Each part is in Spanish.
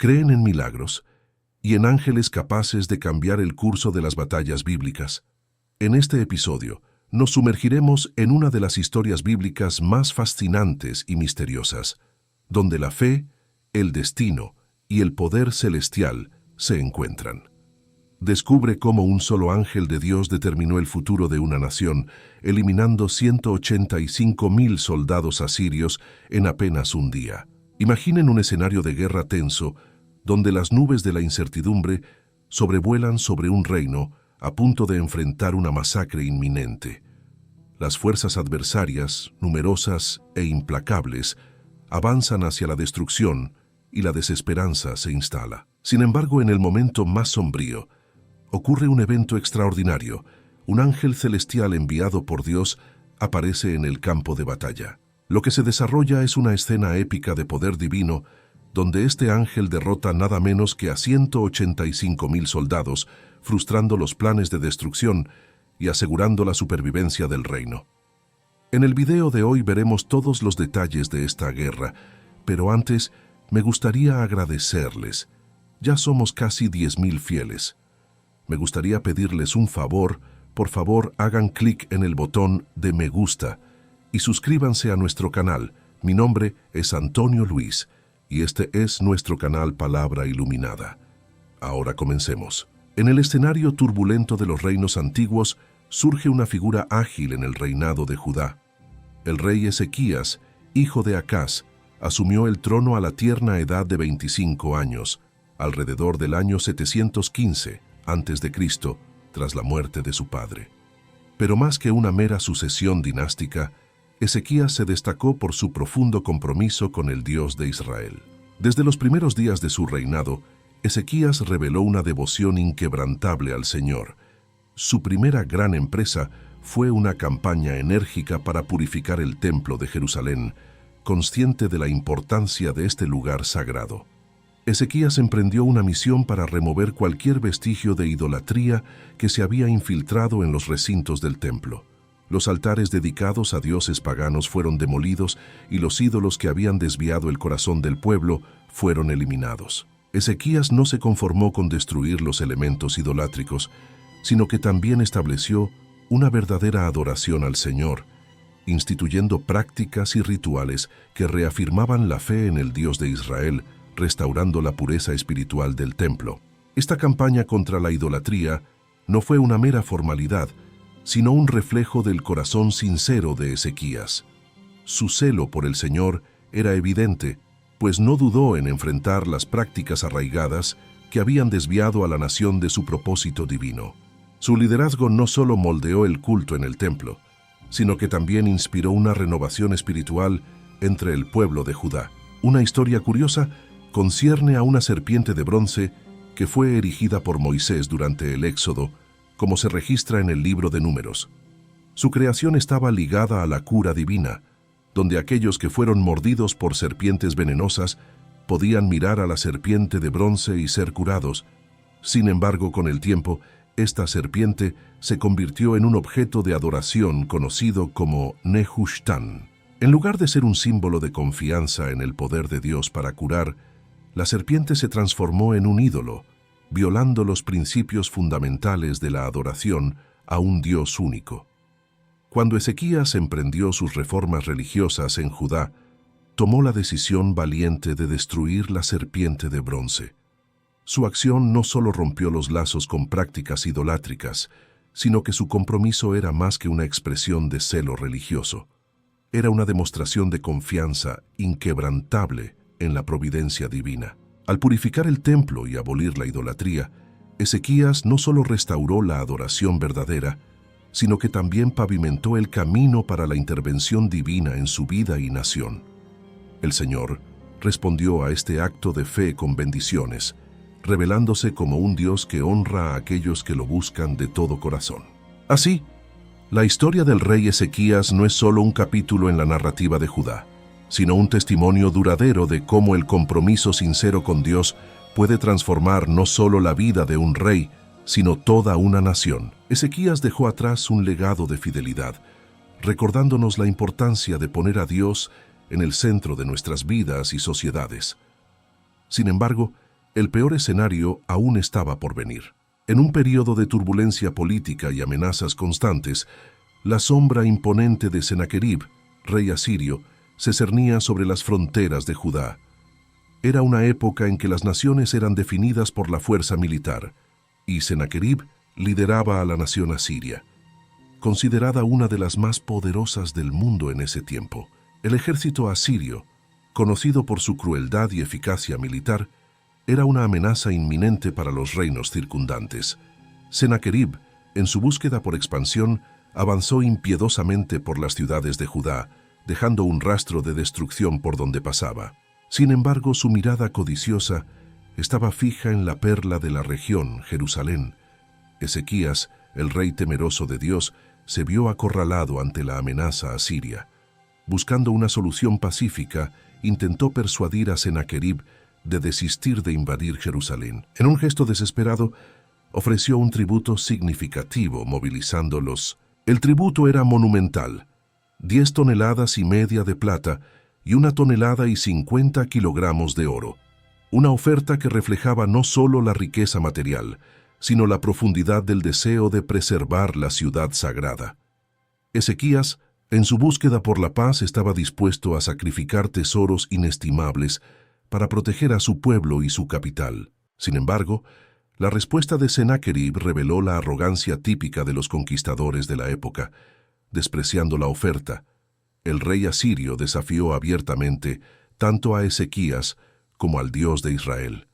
creen en milagros y en ángeles capaces de cambiar el curso de las batallas bíblicas. En este episodio, nos sumergiremos en una de las historias bíblicas más fascinantes y misteriosas, donde la fe, el destino y el poder celestial se encuentran. Descubre cómo un solo ángel de Dios determinó el futuro de una nación, eliminando 185,000 soldados asirios en apenas un día. Imaginen un escenario de guerra tenso, donde las nubes de la incertidumbre sobrevuelan sobre un reino a punto de enfrentar una masacre inminente. Las fuerzas adversarias, numerosas e implacables, avanzan hacia la destrucción y la desesperanza se instala. Sin embargo, en el momento más sombrío, ocurre un evento extraordinario. Un ángel celestial enviado por Dios aparece en el campo de batalla. Lo que se desarrolla es una escena épica de poder divino, donde este ángel derrota nada menos que a 185,000 soldados, frustrando los planes de destrucción y asegurando la supervivencia del reino. En el video de hoy veremos todos los detalles de esta guerra, pero antes me gustaría agradecerles. Ya somos casi 10,000 fieles. Me gustaría pedirles un favor. Por favor, hagan clic en el botón de me gusta y suscríbanse a nuestro canal. Mi nombre es Antonio Luis y este es nuestro canal Palabra Iluminada. Ahora comencemos. En el escenario turbulento de los reinos antiguos surge una figura ágil en el reinado de Judá. El rey Ezequías, hijo de Acaz, asumió el trono a la tierna edad de 25 años, alrededor del año 715 a.C., tras la muerte de su padre. Pero más que una mera sucesión dinástica, Ezequías se destacó por su profundo compromiso con el Dios de Israel. Desde los primeros días de su reinado, Ezequías reveló una devoción inquebrantable al Señor. Su primera gran empresa fue una campaña enérgica para purificar el templo de Jerusalén, consciente de la importancia de este lugar sagrado. Ezequías emprendió una misión para remover cualquier vestigio de idolatría que se había infiltrado en los recintos del templo. Los altares dedicados a dioses paganos fueron demolidos y los ídolos que habían desviado el corazón del pueblo fueron eliminados. Ezequías no se conformó con destruir los elementos idolátricos, sino que también estableció una verdadera adoración al Señor, instituyendo prácticas y rituales que reafirmaban la fe en el Dios de Israel, restaurando la pureza espiritual del templo. Esta campaña contra la idolatría no fue una mera formalidad, sino un reflejo del corazón sincero de Ezequías. Su celo por el Señor era evidente, pues no dudó en enfrentar las prácticas arraigadas que habían desviado a la nación de su propósito divino. Su liderazgo no solo moldeó el culto en el templo, sino que también inspiró una renovación espiritual entre el pueblo de Judá. Una historia curiosa concierne a una serpiente de bronce que fue erigida por Moisés durante el Éxodo, como se registra en el libro de Números. Su creación estaba ligada a la cura divina, donde aquellos que fueron mordidos por serpientes venenosas podían mirar a la serpiente de bronce y ser curados. Sin embargo, con el tiempo, esta serpiente se convirtió en un objeto de adoración conocido como Nehushtan. En lugar de ser un símbolo de confianza en el poder de Dios para curar, la serpiente se transformó en un ídolo, violando los principios fundamentales de la adoración a un Dios único. Cuando Ezequías emprendió sus reformas religiosas en Judá, tomó la decisión valiente de destruir la serpiente de bronce. Su acción no solo rompió los lazos con prácticas idolátricas, sino que su compromiso era más que una expresión de celo religioso. Era una demostración de confianza inquebrantable en la providencia divina. Al purificar el templo y abolir la idolatría, Ezequías no solo restauró la adoración verdadera, sino que también pavimentó el camino para la intervención divina en su vida y nación. El Señor respondió a este acto de fe con bendiciones, revelándose como un Dios que honra a aquellos que lo buscan de todo corazón. Así, la historia del rey Ezequías no es solo un capítulo en la narrativa de Judá, sino un testimonio duradero de cómo el compromiso sincero con Dios puede transformar no solo la vida de un rey, sino toda una nación. Ezequías dejó atrás un legado de fidelidad, recordándonos la importancia de poner a Dios en el centro de nuestras vidas y sociedades. Sin embargo, El peor escenario aún estaba por venir. En un periodo de turbulencia política y amenazas constantes, la sombra imponente de Sennacherib, rey asirio, se cernía sobre las fronteras de Judá. Era una época en que las naciones eran definidas por la fuerza militar, y Sennacherib lideraba a la nación asiria, considerada una de las más poderosas del mundo en ese tiempo. El ejército asirio, conocido por su crueldad y eficacia militar, era una amenaza inminente para los reinos circundantes. Sennacherib, en su búsqueda por expansión, avanzó impiedosamente por las ciudades de Judá, dejando un rastro de destrucción por donde pasaba. Sin embargo, su mirada codiciosa estaba fija en la perla de la región, Jerusalén. Ezequías, el rey temeroso de Dios, se vio acorralado ante la amenaza asiria. Buscando una solución pacífica, intentó persuadir a Sennacherib de desistir de invadir Jerusalén. En un gesto desesperado, ofreció un tributo significativo, movilizándolos. El tributo era monumental: 10 toneladas y media de plata y 1 tonelada y 50 kilogramos de oro. Una oferta que reflejaba no solo la riqueza material, sino la profundidad del deseo de preservar la ciudad sagrada. Ezequías, en su búsqueda por la paz, estaba dispuesto a sacrificar tesoros inestimables para proteger a su pueblo y su capital. Sin embargo, la respuesta de Sennacherib reveló la arrogancia típica de los conquistadores de la época. Despreciando la oferta, el rey asirio desafió abiertamente tanto a Ezequías como al Dios de Israel.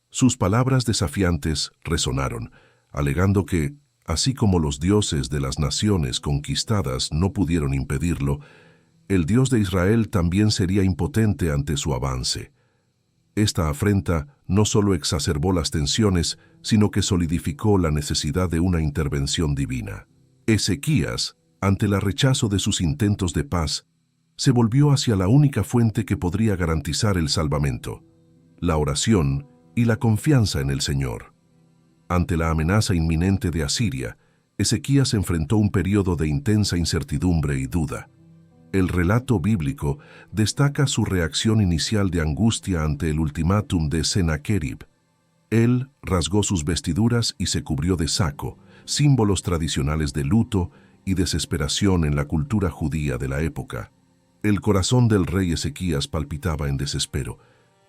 Sus palabras desafiantes resonaron, alegando que, así como los dioses de las naciones conquistadas no pudieron impedirlo, el Dios de Israel también sería impotente ante su avance. Esta afrenta no solo exacerbó las tensiones, sino que solidificó la necesidad de una intervención divina. Ezequías, ante el rechazo de sus intentos de paz, se volvió hacia la única fuente que podría garantizar el salvamento: la oración y la confianza en el Señor. Ante la amenaza inminente de Asiria, Ezequías enfrentó un periodo de intensa incertidumbre y duda. El relato bíblico destaca su reacción inicial de angustia ante el ultimátum de Sennacherib. Él rasgó sus vestiduras y se cubrió de saco, símbolos tradicionales de luto y desesperación en la cultura judía de la época. El corazón del rey Ezequías palpitaba en desespero,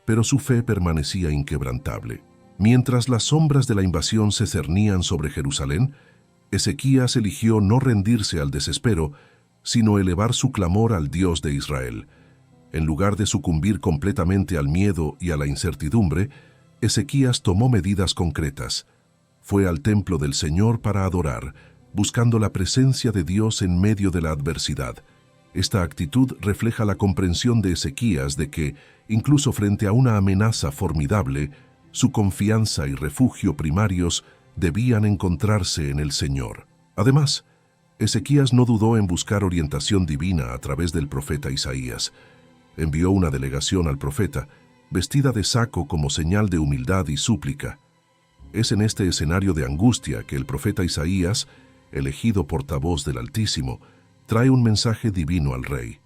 pero su fe permanecía inquebrantable. Mientras las sombras de la invasión se cernían sobre Jerusalén, Ezequías eligió no rendirse al desespero, sino elevar su clamor al Dios de Israel. En lugar de sucumbir completamente al miedo y a la incertidumbre, Ezequías tomó medidas concretas. Fue al templo del Señor para adorar, buscando la presencia de Dios en medio de la adversidad. Esta actitud refleja la comprensión de Ezequías de que, incluso frente a una amenaza formidable, su confianza y refugio primarios debían encontrarse en el Señor. Además, Ezequías no dudó en buscar orientación divina a través del profeta Isaías. Envió una delegación al profeta, vestida de saco como señal de humildad y súplica. Es en este escenario de angustia que el profeta Isaías, elegido portavoz del Altísimo, trae un mensaje divino al rey.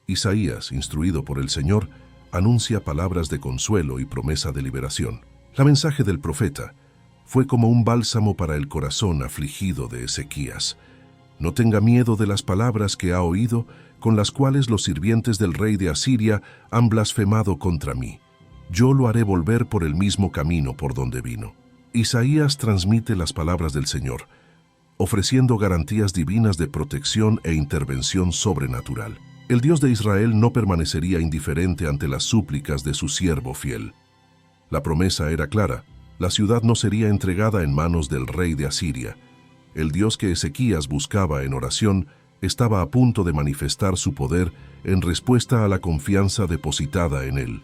Isaías, instruido por el Señor, anuncia palabras de consuelo y promesa de liberación. El mensaje del profeta fue como un bálsamo para el corazón afligido de Ezequías. No tenga miedo de las palabras que ha oído, con las cuales los sirvientes del rey de Asiria han blasfemado contra mí. Yo lo haré volver por el mismo camino por donde vino. Isaías transmite las palabras del Señor, ofreciendo garantías divinas de protección e intervención sobrenatural. El Dios de Israel no permanecería indiferente ante las súplicas de su siervo fiel. La promesa era clara: la ciudad no sería entregada en manos del rey de Asiria. El Dios que Ezequías buscaba en oración estaba a punto de manifestar su poder en respuesta a la confianza depositada en él.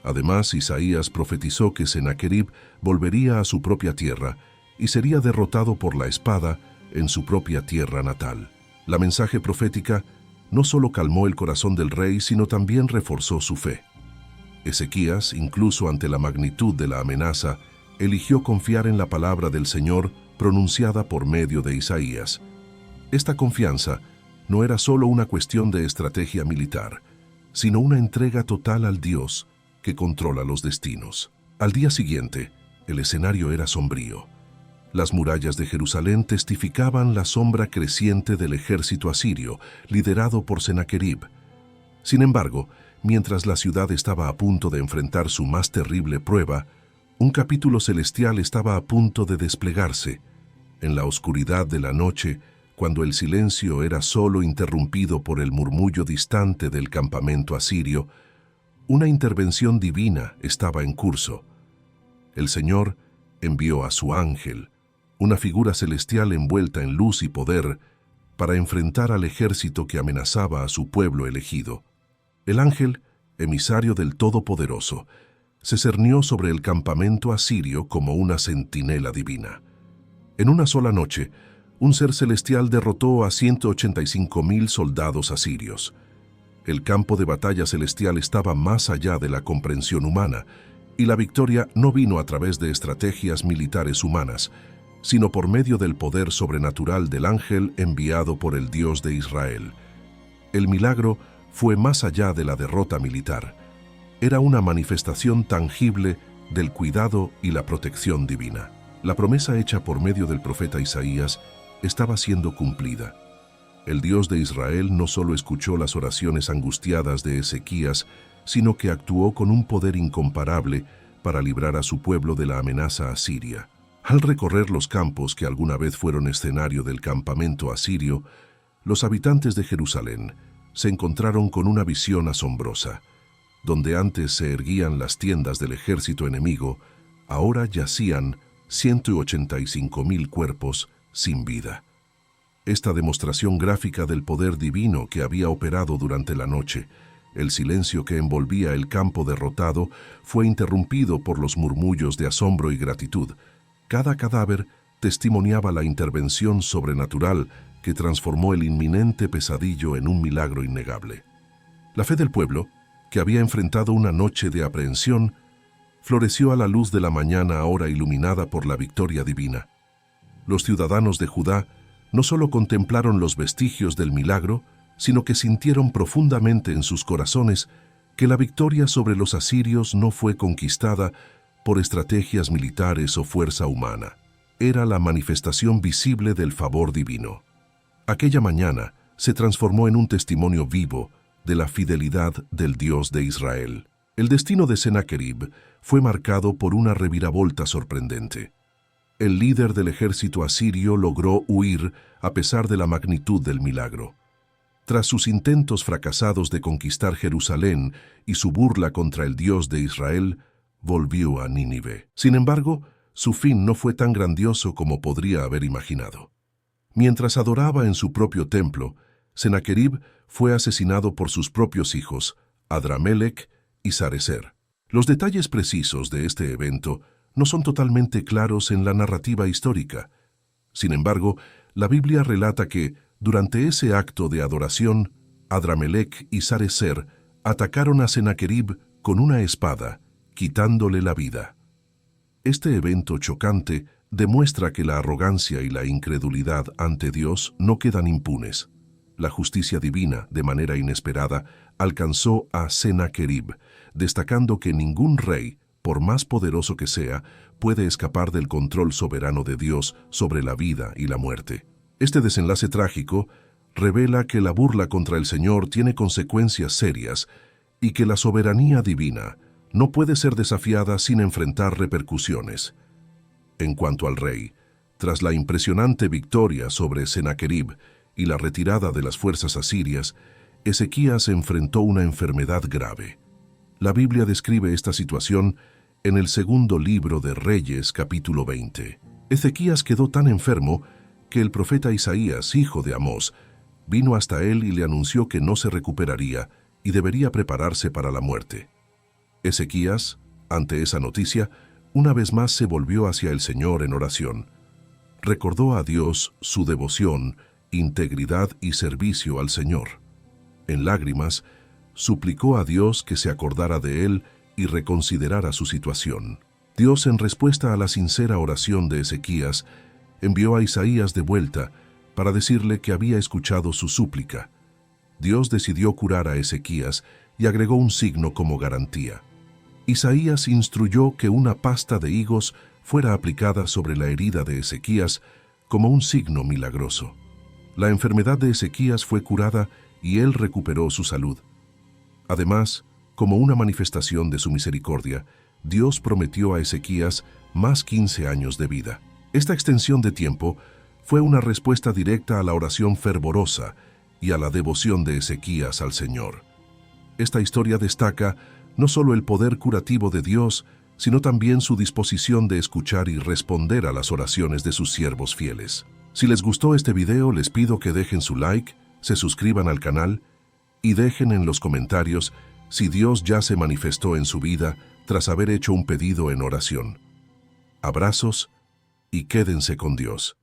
Además, Isaías profetizó que Sennacherib volvería a su propia tierra y sería derrotado por la espada en su propia tierra natal. La mensaje profética no solo calmó el corazón del rey, sino también reforzó su fe. Ezequías, incluso ante la magnitud de la amenaza, eligió confiar en la palabra del Señor pronunciada por medio de Isaías. Esta confianza no era solo una cuestión de estrategia militar, sino una entrega total al Dios que controla los destinos. Al día siguiente, el escenario era sombrío. Las murallas de Jerusalén testificaban la sombra creciente del ejército asirio, liderado por Sennacherib. Sin embargo, mientras la ciudad estaba a punto de enfrentar su más terrible prueba, un capítulo celestial estaba a punto de desplegarse. En la oscuridad de la noche, cuando el silencio era solo interrumpido por el murmullo distante del campamento asirio, una intervención divina estaba en curso. El Señor envió a su ángel, una figura celestial envuelta en luz y poder, para enfrentar al ejército que amenazaba a su pueblo elegido. El ángel, emisario del Todopoderoso, se cernió sobre el campamento asirio como una centinela divina. En una sola noche, un ser celestial derrotó a 185,000 soldados asirios. El campo de batalla celestial estaba más allá de la comprensión humana, y la victoria no vino a través de estrategias militares humanas, sino por medio del poder sobrenatural del ángel enviado por el Dios de Israel. El milagro fue más allá de la derrota militar. Era una manifestación tangible del cuidado y la protección divina. La promesa hecha por medio del profeta Isaías estaba siendo cumplida. El Dios de Israel no solo escuchó las oraciones angustiadas de Ezequías, sino que actuó con un poder incomparable para librar a su pueblo de la amenaza asiria. Al recorrer los campos que alguna vez fueron escenario del campamento asirio, los habitantes de Jerusalén se encontraron con una visión asombrosa. Donde antes se erguían las tiendas del ejército enemigo, ahora yacían 185,000 cuerpos sin vida. Esta demostración gráfica del poder divino que había operado durante la noche, el silencio que envolvía el campo derrotado, fue interrumpido por los murmullos de asombro y gratitud. Cada cadáver testimoniaba la intervención sobrenatural que transformó el inminente pesadillo en un milagro innegable. La fe del pueblo, que había enfrentado una noche de aprehensión, floreció a la luz de la mañana ahora iluminada por la victoria divina. Los ciudadanos de Judá no solo contemplaron los vestigios del milagro, sino que sintieron profundamente en sus corazones que la victoria sobre los asirios no fue conquistada por estrategias militares o fuerza humana. Era la manifestación visible del favor divino. Aquella mañana se transformó en un testimonio vivo de la fidelidad del Dios de Israel. El destino de Sennacherib fue marcado por una reviravolta sorprendente. El líder del ejército asirio logró huir a pesar de la magnitud del milagro. Tras sus intentos fracasados de conquistar Jerusalén y su burla contra el Dios de Israel, volvió a Nínive. Sin embargo, su fin no fue tan grandioso como podría haber imaginado. Mientras adoraba en su propio templo, Sennacherib fue asesinado por sus propios hijos, Adramelech y Sarecer. Los detalles precisos de este evento no son totalmente claros en la narrativa histórica. Sin embargo, la Biblia relata que, durante ese acto de adoración, Adramelech y Sarecer atacaron a Sennacherib con una espada, quitándole la vida. Este evento chocante demuestra que la arrogancia y la incredulidad ante Dios no quedan impunes. La justicia divina, de manera inesperada, alcanzó a Sennacherib, destacando que ningún rey, por más poderoso que sea, puede escapar del control soberano de Dios sobre la vida y la muerte. Este desenlace trágico revela que la burla contra el Señor tiene consecuencias serias y que la soberanía divina no puede ser desafiada sin enfrentar repercusiones. En cuanto al rey, tras la impresionante victoria sobre Sennacherib y la retirada de las fuerzas asirias, Ezequías enfrentó una enfermedad grave. La Biblia describe esta situación en el segundo libro de Reyes, capítulo 20. Ezequías quedó tan enfermo que el profeta Isaías, hijo de Amós, vino hasta él y le anunció que no se recuperaría y debería prepararse para la muerte. Ezequías, ante esa noticia, una vez más se volvió hacia el Señor en oración. Recordó a Dios su devoción, integridad y servicio al Señor. En lágrimas, suplicó a Dios que se acordara de él y reconsiderara su situación. Dios, en respuesta a la sincera oración de Ezequías, envió a Isaías de vuelta para decirle que había escuchado su súplica. Dios decidió curar a Ezequías y agregó un signo como garantía. Isaías instruyó que una pasta de higos fuera aplicada sobre la herida de Ezequías como un signo milagroso. La enfermedad de Ezequías fue curada y él recuperó su salud. Además, como una manifestación de su misericordia, Dios prometió a Ezequías más 15 años de vida. Esta extensión de tiempo fue una respuesta directa a la oración fervorosa y a la devoción de Ezequías al Señor. Esta historia destaca no solo el poder curativo de Dios, sino también su disposición de escuchar y responder a las oraciones de sus siervos fieles. Si les gustó este video, les pido que dejen su like, se suscriban al canal y dejen en los comentarios si Dios ya se manifestó en su vida tras haber hecho un pedido en oración. Abrazos y quédense con Dios.